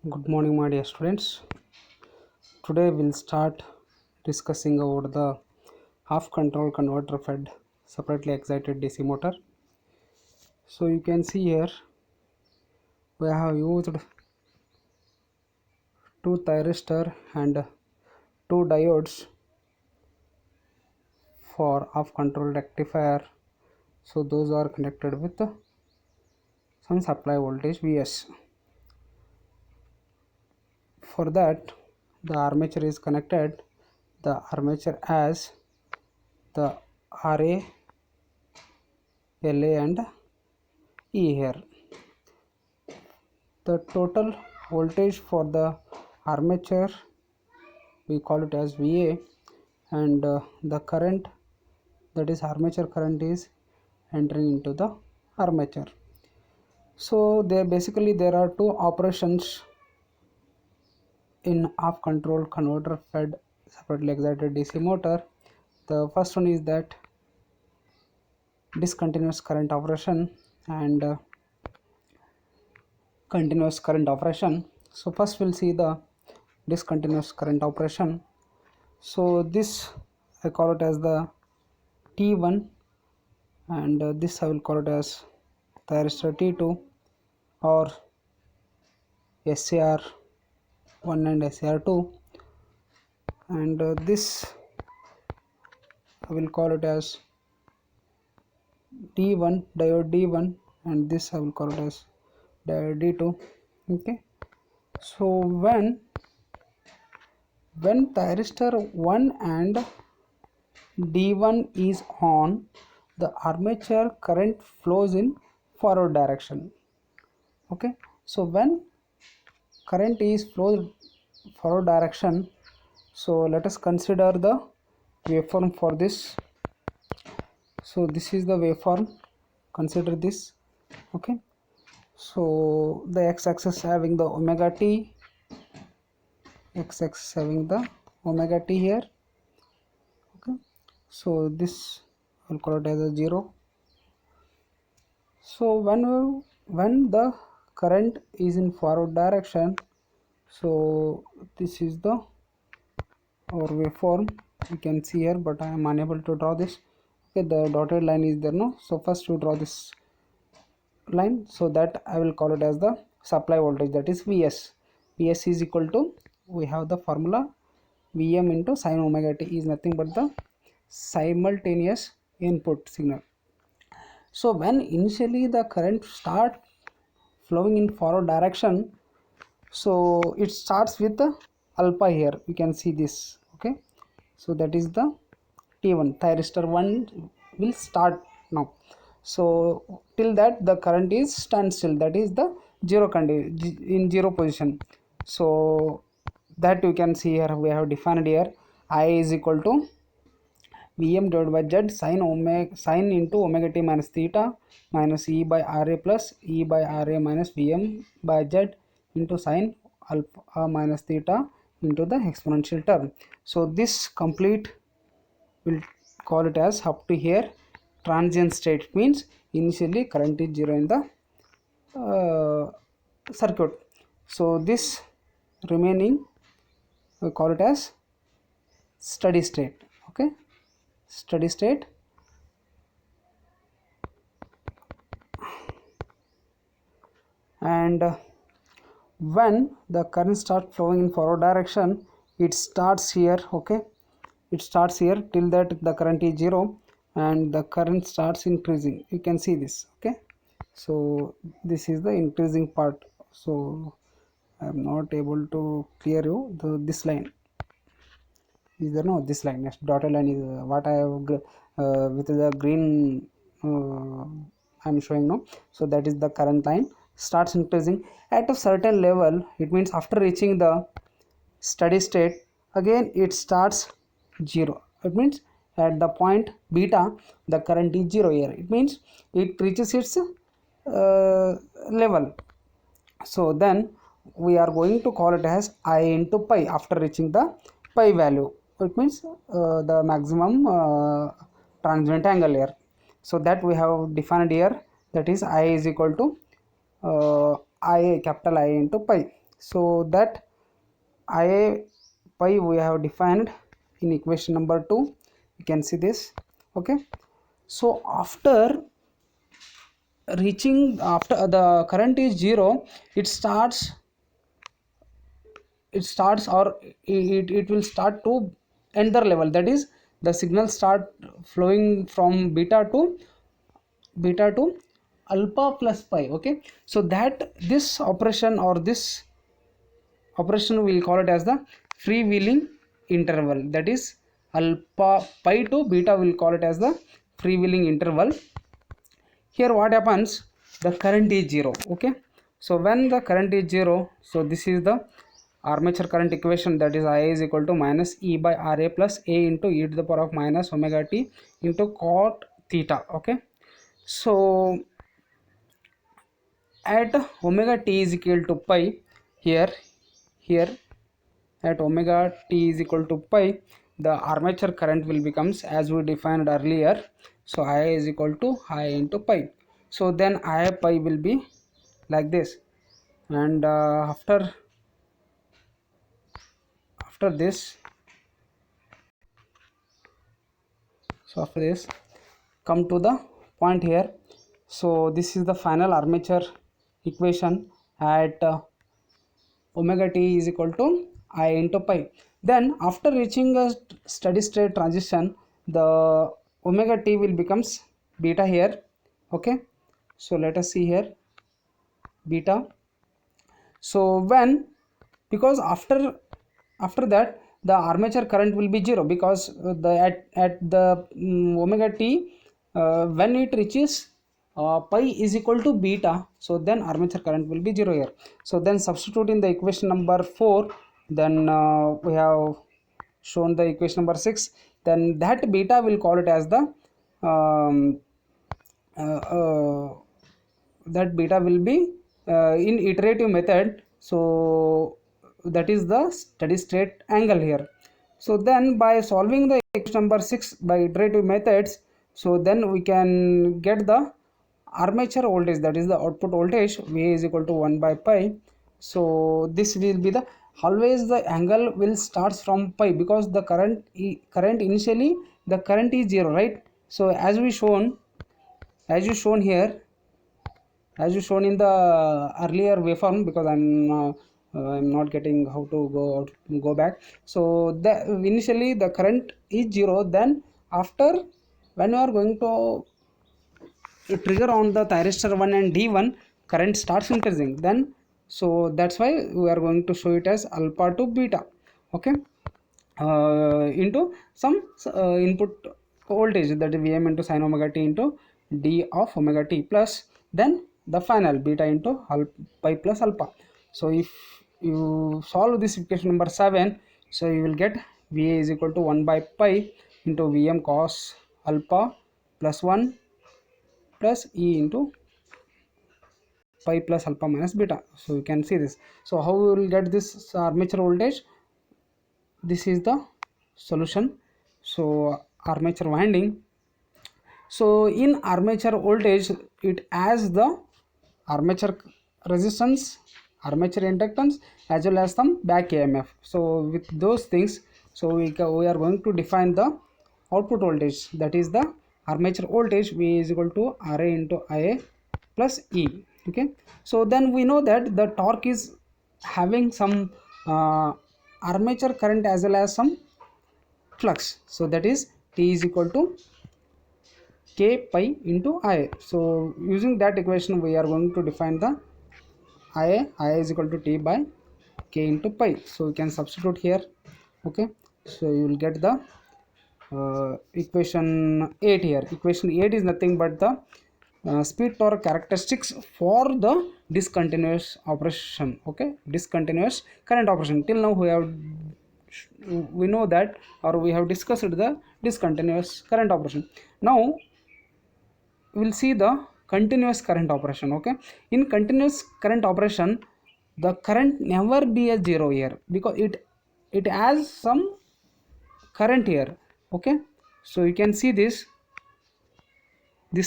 Good morning, my dear students. Today we'll start discussing about the half control converter fed separately excited DC motor. So you can see here we have used two thyristor and two diodes for half control rectifier. So those are connected with some supply voltage Vs. For that, the armature is connected. The armature as the RA, LA and E here. The total voltage for the armature we call it as VA, and the current, that is armature current, is entering into the armature. So there are two operations in half control converter fed separately excited DC motor. The first one is that discontinuous current operation and continuous current operation. So first we'll see the discontinuous current operation. So this I call it as the T1, and this I will call it as thyristor T2 or SAR1 and SAR2, and this I will call it as D1, diode D1, and this I will call it as diode D2. Okay, so when thyristor 1 and D1 is on, the armature current flows in forward direction. Okay, so when current is flowed forward direction, so let us consider the waveform for this. So this is the waveform, consider this. Okay, so the x-axis having the omega t, x-axis having the omega t here. Okay, so this I'll call it as a 0. So when the current is in forward direction, so this is the our waveform you can see here, but I am unable to draw this. Okay, the dotted line is there, no? So first you draw this line, so that I will call it as the supply voltage, that is Vs. Vs is equal to, we have the formula Vm into sin omega t, is nothing but the simultaneous input signal. So when initially the current start flowing in forward direction, so it starts with the alpha here, you can see this. Okay, so that is the T1, thyristor 1 will start now. So till that the current is standstill, that is the zero condition, in zero position. So that you can see here, we have defined here I is equal to Vm divided by Z sin into omega t minus theta minus E by Ra plus E by Ra minus Vm by Z into sin alpha minus theta into the exponential term. So this complete will call it as up to here transient state, means initially current is 0 in the circuit. So this remaining we call it as steady state. Okay, steady state. And when the current starts flowing in forward direction, it starts here. Okay, it starts here, till that the current is 0 and the current starts increasing, you can see this. Okay, so this is the increasing part. So I am not able to clear you this line is there, no? This line, yes, dotted line is what I have with the green I am showing now. So that is the current line starts increasing at a certain level. It means after reaching the steady state, again it starts 0. It means at the point beta the current is 0 here. It means it reaches its level. So then we are going to call it as I into pi after reaching the pi value. It means the maximum transient angle here. So that we have defined here, that is I is equal to I, capital I into pi. So that Ia pi we have defined in equation number 2. You can see this. Okay, so after the current is 0, it starts or it will start to enter level, that is the signal start flowing from beta to alpha plus pi. Okay, so that this operation or this operation we will call it as the freewheeling interval, that is alpha pi to beta, will call it as the freewheeling interval. Here what happens, the current is 0. Okay, so when the current is 0, so this is the armature current equation, that is Ia is equal to minus E by Ra plus A into e to the power of minus omega t into cot theta. Okay, so at omega t is equal to pi, here at omega t is equal to pi, the armature current will becomes as we defined earlier. So Ia is equal to I into pi. So then Ia pi will be like this, and after this, so after this, come to the point here. So this is the final armature equation at omega t is equal to I into pi. Then after reaching a steady state transition, the omega t will becomes beta here. Okay, so let us see here beta. So when, because after that the armature current will be 0, because the at the omega t, when it reaches pi is equal to beta, so then armature current will be 0 here. So then substitute in the equation number 4, then we have shown the equation number 6, then that beta will call it as the um, uh, uh, that beta will be in iterative method, so that is the steady state angle here. So then by solving the equation number 6 by iterative methods, so then we can get the armature voltage, that is the output voltage, V is equal to 1 by pi. So this will be the, always the angle will starts from pi, because the current initially the current is 0, right? So as you shown here, as you shown in the earlier waveform, because I'm not getting how to go back. So the initially the current is 0, then after when you are going to trigger on the thyristor 1 and D1, current starts increasing then. So that's why we are going to show it as alpha to beta. Okay, into some input voltage, that is Vm into sin omega t into d of omega t, plus then the final beta into pi plus alpha. So if you solve this equation number 7, so you will get Va is equal to 1 by pi into Vm cos alpha plus 1 plus E into pi plus alpha minus beta. So you can see this. So how we will get this armature voltage? This is the solution. So armature winding, so in armature voltage, it has the armature resistance, armature inductance, as well as some back EMF. So with those things, so we are going to define the output voltage, that is the armature voltage, V is equal to Ra into Ia plus E. Okay, so then we know that the torque is having some armature current as well as some flux, so that is T is equal to k pi into Ia. So using that equation, we are going to define the Ia is equal to T by k into pi. So you can substitute here. Okay, so you will get the equation 8 here. Equation 8 is nothing but the speed torque characteristics for the discontinuous operation. Okay, discontinuous current operation. Till now we know that, or we have discussed the discontinuous current operation. Now we will see the continuous current operation. Okay, in continuous current operation, the current never be a 0 here, because it has some current here. Okay, so you can see this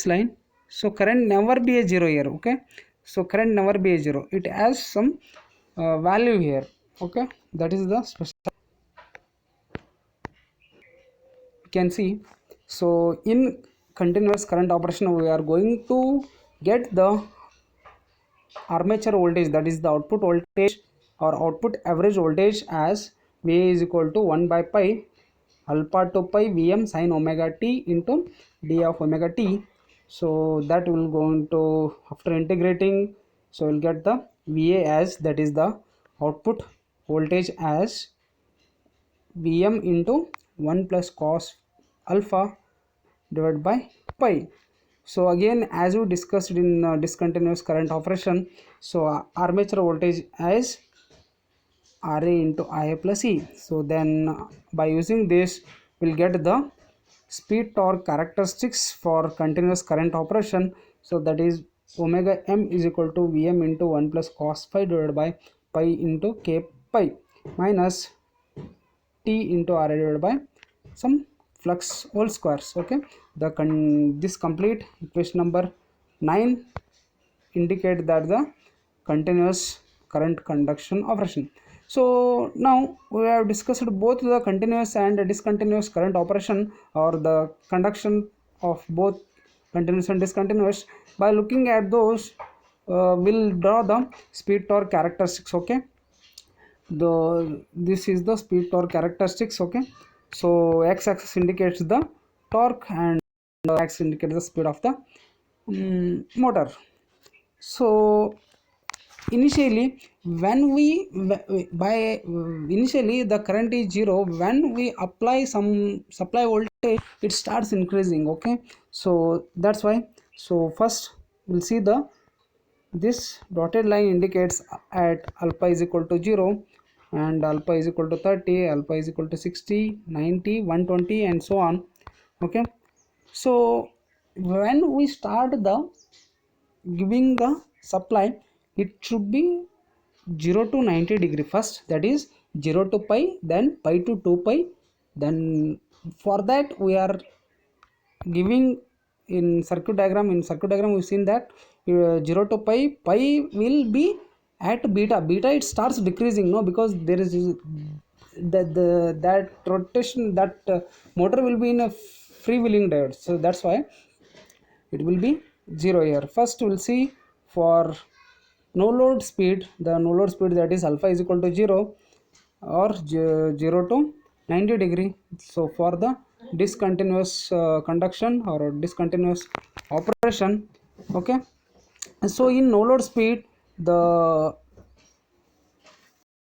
line. So current never be a 0 here. Okay, so current never be a 0, it has some value here. Okay, that is the special you can see. So in continuous current operation we are going to get the armature voltage, that is the output voltage or output average voltage, as Va is equal to 1 by pi alpha to pi Vm sin omega t into d of omega t. So that will go into, after integrating, so we'll get the Va as, that is the output voltage, as Vm into 1 plus cos alpha divided by pi. So again, as we discussed in discontinuous current operation, so armature voltage as Ra into Ia plus E. So then by using this we'll get the speed torque characteristics for continuous current operation. So that is omega m is equal to Vm into 1 plus cos phi divided by pi into k pi minus T into Ra divided by some flux whole squares. Okay, this complete equation number 9 indicate that the continuous current conduction operation. So now we have discussed both the continuous and discontinuous current operation, or the conduction of both continuous and discontinuous. By looking at those, we'll draw the speed torque characteristics. Okay, this is the speed torque characteristics. Okay, so x-axis indicates the torque and the axis indicates the speed of the motor. So initially when we by initially the current is 0, when we apply some supply voltage it starts increasing. Okay, so that's why, so first we'll see the this dotted line indicates at alpha is equal to 0 and alpha is equal to 30, alpha is equal to 60, 90, 120 and so on. Okay, so when we start the giving the supply, it should be 0 to 90 degree first, that is 0 to pi, then pi to 2 pi. Then for that we are giving in circuit diagram. In circuit diagram we've seen that 0 to pi will be at beta it starts decreasing, no, because there is that rotation, that motor will be in a freewheeling diode, so that's why it will be 0 here. First we'll see for no load speed, the no load speed, that is alpha is equal to 0 or 0 to 90 degree. So for the discontinuous conduction or discontinuous operation. Okay, so in no load speed the